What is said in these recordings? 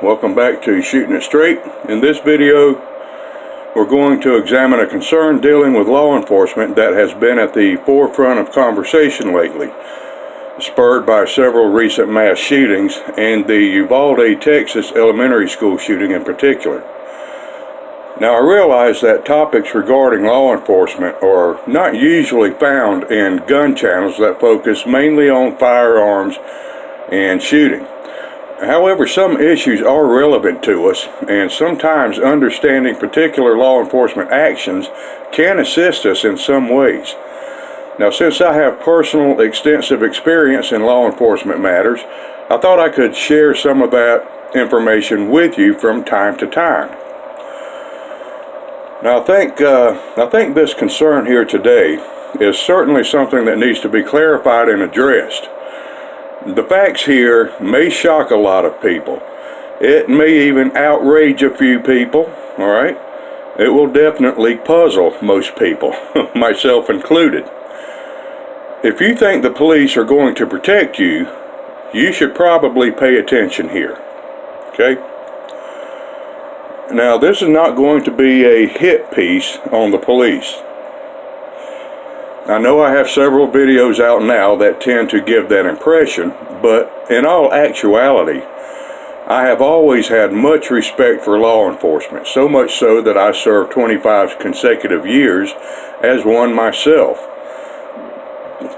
Welcome back to Shooting It Straight. In this video, we're going to examine a concern dealing with law enforcement that has been at the forefront of conversation lately, spurred by several recent mass shootings and the Uvalde, Texas elementary school shooting in particular. Now, I realize that topics regarding law enforcement are not usually found in gun channels that focus mainly on firearms and shooting. However, some issues are relevant to us, and sometimes understanding particular law enforcement actions can assist us in some ways. Now, since I have personal extensive experience in law enforcement matters, I thought I could share some of that information with you from time to time. Now, I think this concern here today is certainly something that needs to be clarified and addressed. The facts here may shock a lot of people. It may even outrage a few people, all right? It will definitely puzzle most people, myself included. If you think the police are going to protect you, you should probably pay attention here, okay? Now, this is not going to be a hit piece on the police. I know I have several videos out now that tend to give that impression, but in all actuality, I have always had much respect for law enforcement, so much so that I served 25 consecutive years as one myself.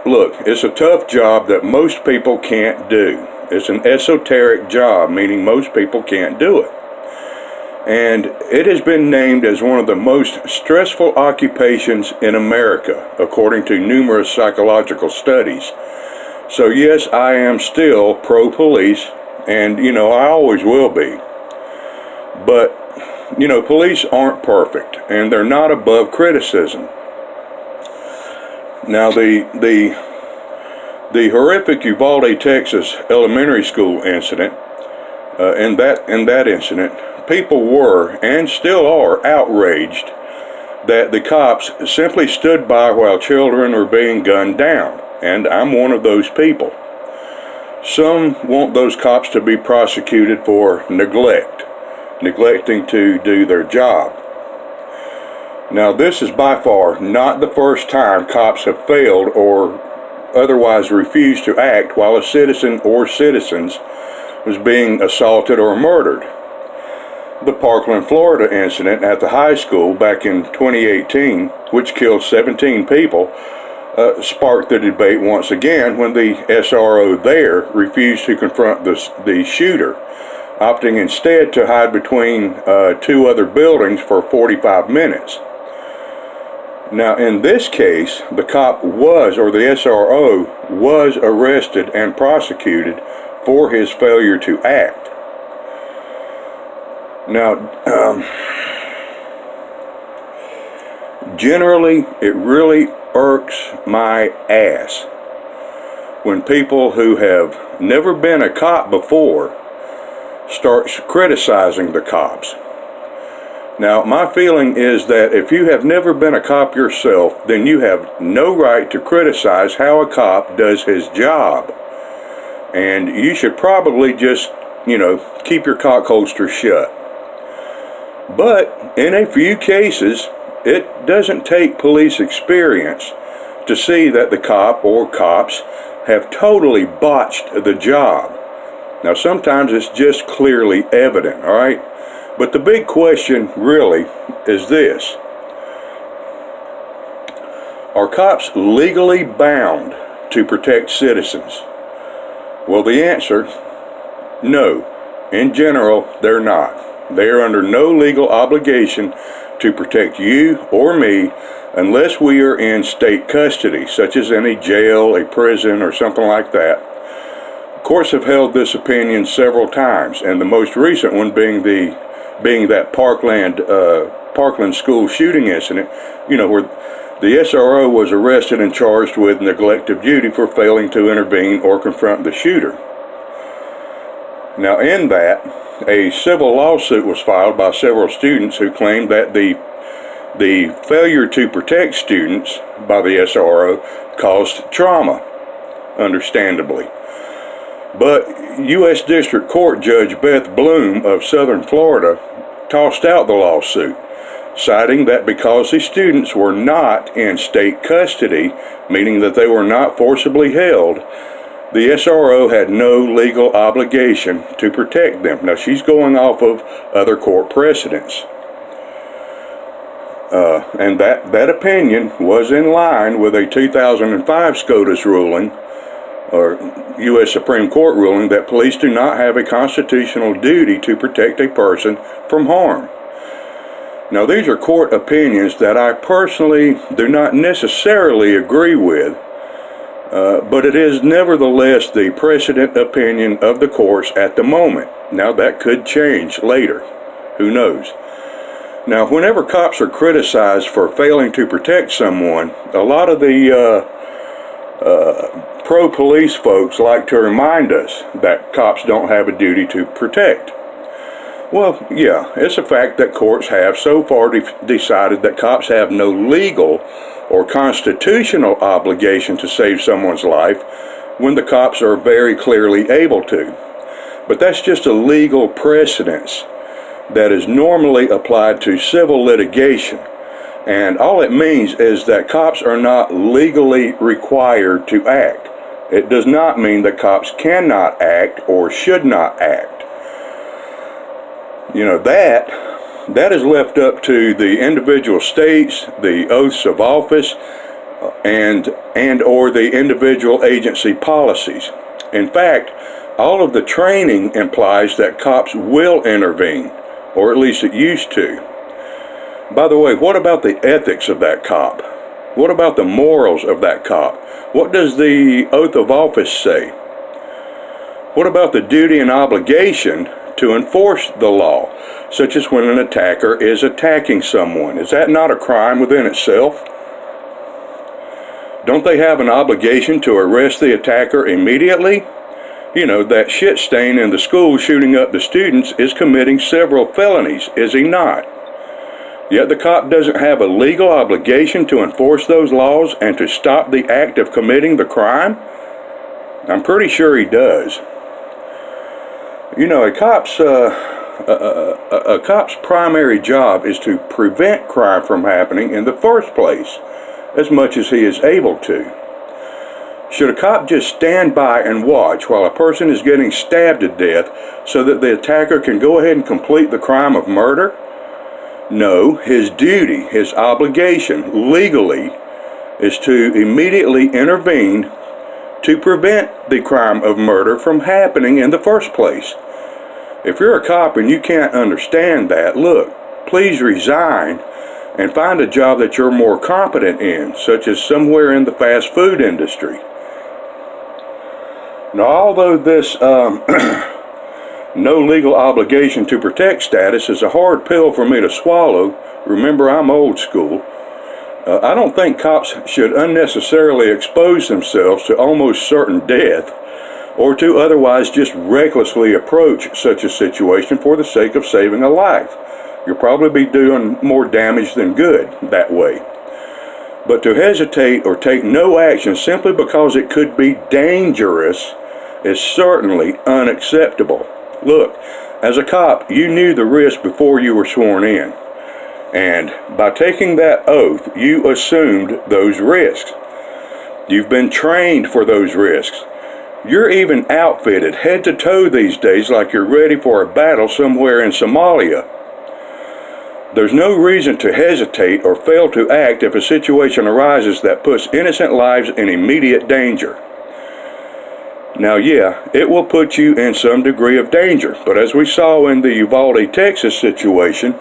Look, it's a tough job that most people can't do. It's an esoteric job, meaning most people can't do it. And it has been named as one of the most stressful occupations in America, according to numerous psychological studies. So yes, I am still pro-police, and I always will be. But police aren't perfect, and they're not above criticism. Now, the horrific Uvalde, Texas elementary school incident, in that incident, people were, and still are, outraged that the cops simply stood by while children were being gunned down, and I'm one of those people. Some want those cops to be prosecuted for neglecting to do their job. Now, this is by far not the first time cops have failed or otherwise refused to act while a citizen or citizens was being assaulted or murdered. The Parkland, Florida incident at the high school back in 2018, which killed 17 people, sparked the debate once again when the SRO there refused to confront the shooter, opting instead to hide between two other buildings for 45 minutes. Now, in this case, the SRO was arrested and prosecuted for his failure to act. Now, generally, it really irks my ass when people who have never been a cop before start criticizing the cops. Now, my feeling is that if you have never been a cop yourself, then you have no right to criticize how a cop does his job. And you should probably just, keep your cock holster shut. But in a few cases, it doesn't take police experience to see that the cop or cops have totally botched the job. Now, sometimes it's just clearly evident, all right? But the big question really is this: are cops legally bound to protect citizens? Well, the answer, no. In general, they're not. They are under no legal obligation to protect you or me unless we are in state custody, such as in a jail, a prison, or something like that. Courts have held this opinion several times, and the most recent one being that Parkland school shooting incident, where the SRO was arrested and charged with neglect of duty for failing to intervene or confront the shooter. Now, in that, a civil lawsuit was filed by several students who claimed that the failure to protect students by the SRO caused trauma, understandably. But U.S. District Court Judge Beth Bloom of Southern Florida tossed out the lawsuit, citing that because the students were not in state custody, meaning that they were not forcibly held, the SRO had no legal obligation to protect them. Now, she's going off of other court precedents. And that opinion was in line with a 2005 SCOTUS ruling, or U.S. Supreme Court ruling, that police do not have a constitutional duty to protect a person from harm. Now, these are court opinions that I personally do not necessarily agree with, but it is nevertheless the precedent opinion of the courts at the moment. Now, that could change later. Who knows? Now, whenever cops are criticized for failing to protect someone, a lot of the pro-police folks like to remind us that cops don't have a duty to protect. Well, yeah, it's a fact that courts have so far decided that cops have no legal or constitutional obligation to save someone's life when the cops are very clearly able to. But that's just a legal precedence that is normally applied to civil litigation. And all it means is that cops are not legally required to act. It does not mean that cops cannot act or should not act. You know, that is left up to the individual states, the oaths of office, and or the individual agency policies. In fact, all of the training implies that cops will intervene, or at least it used to. By the way, what about the ethics of that cop? What about the morals of that cop? What does the oath of office say? What about the duty and obligation to enforce the law, such as when an attacker is attacking someone? Is that not a crime within itself? Don't they have an obligation to arrest the attacker immediately? You know, that shit stain in the school shooting up the students is committing several felonies, is he not? Yet the cop doesn't have a legal obligation to enforce those laws and to stop the act of committing the crime? I'm pretty sure he does. You know, a cop's primary job is to prevent crime from happening in the first place, as much as he is able to. Should a cop just stand by and watch while a person is getting stabbed to death so that the attacker can go ahead and complete the crime of murder? No, his duty, his obligation, legally, is to immediately intervene to prevent the crime of murder from happening in the first place. If you're a cop and you can't understand that, look, please resign and find a job that you're more competent in, such as somewhere in the fast food industry. Now, although this no legal obligation to protect status is a hard pill for me to swallow, remember I'm old school, I don't think cops should unnecessarily expose themselves to almost certain death or to otherwise just recklessly approach such a situation for the sake of saving a life. You'll probably be doing more damage than good that way. But to hesitate or take no action simply because it could be dangerous is certainly unacceptable. Look, as a cop, you knew the risk before you were sworn in. And by taking that oath, you assumed those risks. You've been trained for those risks. You're even outfitted head to toe these days like you're ready for a battle somewhere in Somalia. There's no reason to hesitate or fail to act if a situation arises that puts innocent lives in immediate danger. Now, yeah, it will put you in some degree of danger, but as we saw in the Uvalde, Texas situation,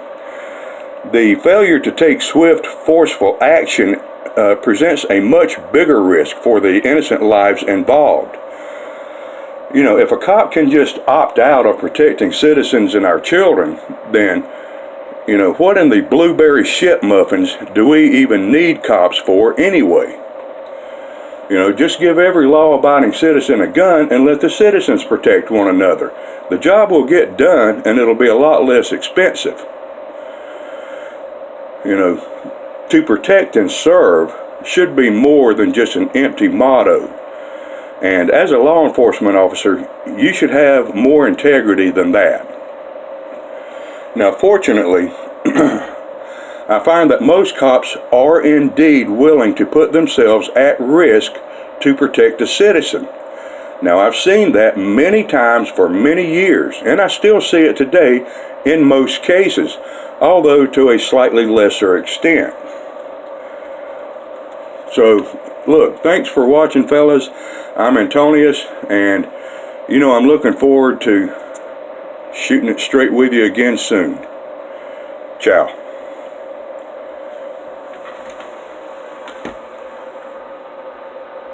the failure to take swift, forceful action presents a much bigger risk for the innocent lives involved. You know, if a cop can just opt out of protecting citizens and our children, then, you know, what in the blueberry shit muffins do we even need cops for anyway? You know, just give every law-abiding citizen a gun and let the citizens protect one another. The job will get done and it'll be a lot less expensive. You know, to protect and serve should be more than just an empty motto. And as a law enforcement officer, you should have more integrity than that. Now, fortunately, I find that most cops are indeed willing to put themselves at risk to protect a citizen. Now, I've seen that many times for many years, and I still see it today in most cases, although to a slightly lesser extent. So, look, thanks for watching, fellas. I'm Antonius, and I'm looking forward to shooting it straight with you again soon. Ciao.